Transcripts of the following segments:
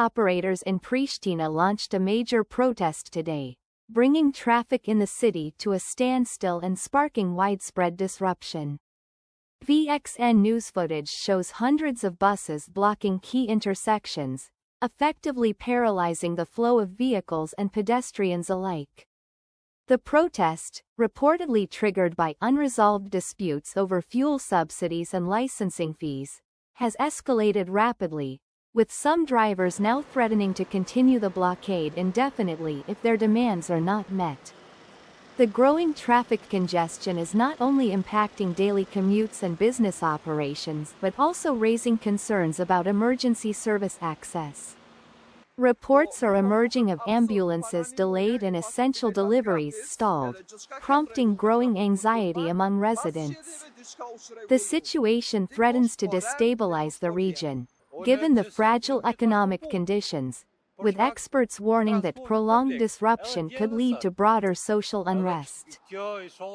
operators in Pristina launched a major protest today, bringing traffic in the city to a standstill and sparking widespread disruption. VXN news footage shows hundreds of buses blocking key intersections, effectively paralyzing the flow of vehicles and pedestrians alike. The protest, reportedly triggered by unresolved disputes over fuel subsidies and licensing fees, has escalated rapidly, with some drivers now threatening to continue the blockade indefinitely if their demands are not met. The growing traffic congestion is not only impacting daily commutes and business operations but also raising concerns about emergency service access. Reports are emerging of ambulances delayed and essential deliveries stalled, prompting growing anxiety among residents. The situation threatens to destabilize the region, given the fragile economic conditions, with experts warning that prolonged disruption could lead to broader social unrest.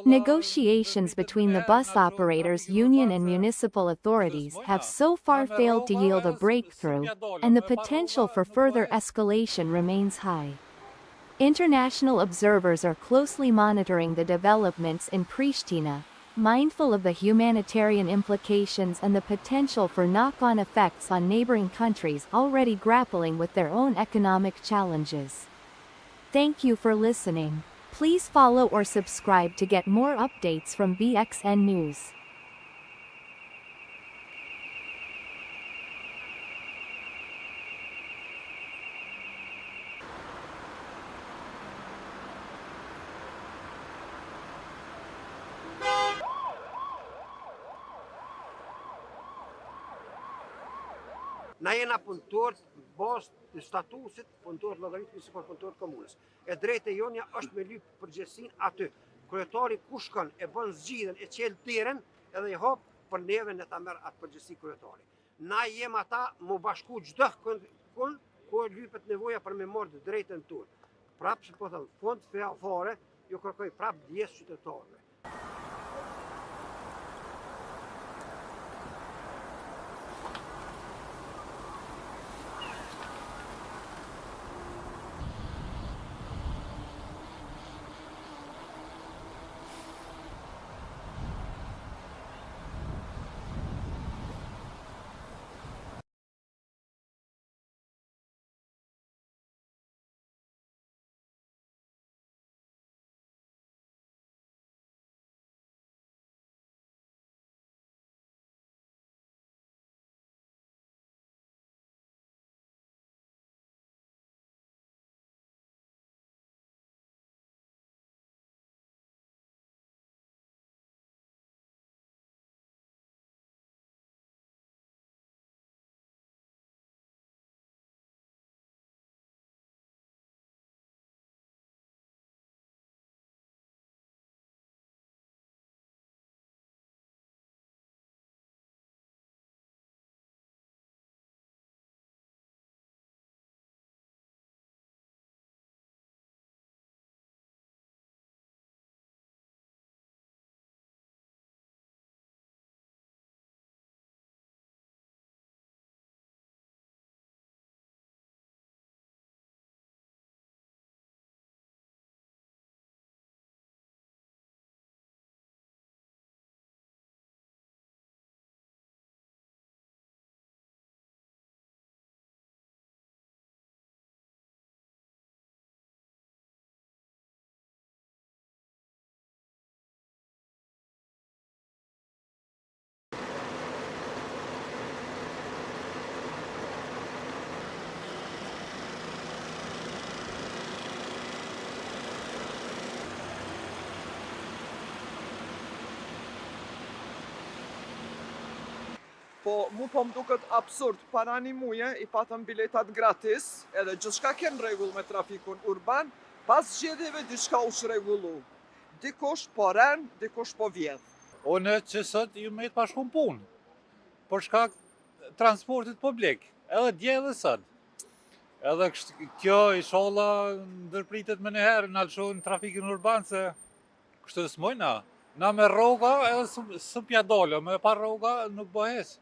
Negotiations between the bus operators union and municipal authorities have so far failed to yield a breakthrough, and the potential for further escalation remains high. International observers are closely monitoring the developments in Pristina, mindful of the humanitarian implications and the potential for knock-on effects on neighboring countries already grappling with their own economic challenges. Thank you for listening. Please follow or subscribe to get more updates from VXN News. Na jena punëtor bazë të statusit, punëtor llogaritmi si punëtor komunës. E drejta jonja është me lyp përgjegjësinë aty. Kryetari ku shkon e bën zgjidhjen e çel derën edhe i hap për neve ne ta merr atë përgjegjësi kryetari. Na jem ata mu bashku çdo kund ku lypet nevoja për me marrë të drejtën tonë. Prapë po them, fond fare ju kërkoj prapë ndjes qytetarëve. Po mu po më duket absurd, para një muje I patëm biletat gratis, edhe gjithçka ken rregull me trafikun urban, pas zgjedhjeve diçka u çrregullu. Dikush po ren, dikush po vjedh. Unë që sot ju me të pa shku punë, për shkak transportit publik, edhe dje edhe sot. Edhe kjo inshallah ndërpritet më njëherë në alëshojnë trafikin urban, se kështë s'mojna. Na me rroga edhe së pja dole, me pa rroga nuk bëhes.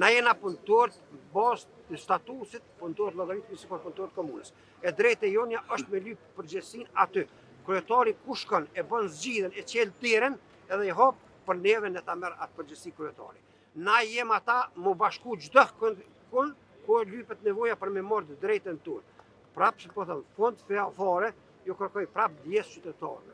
Na jena punëtorë bazë të statusit, punëtorë llogaritmi si punëtorë komunës. E drejta jonja është me lyp përgjegjësinë aty. Kryetari ku shkon e bën zgjidhjen, e çel derën edhe i hap për neve në ta merr atë përgjegjësi kryetari. Na jem ata mu bashku çdo kënd ku lypet nevoja për me marrë të drejtën tonë. Prapë që po thëmë, fond fare, ju kërkoj prapë 10 qytetarëve.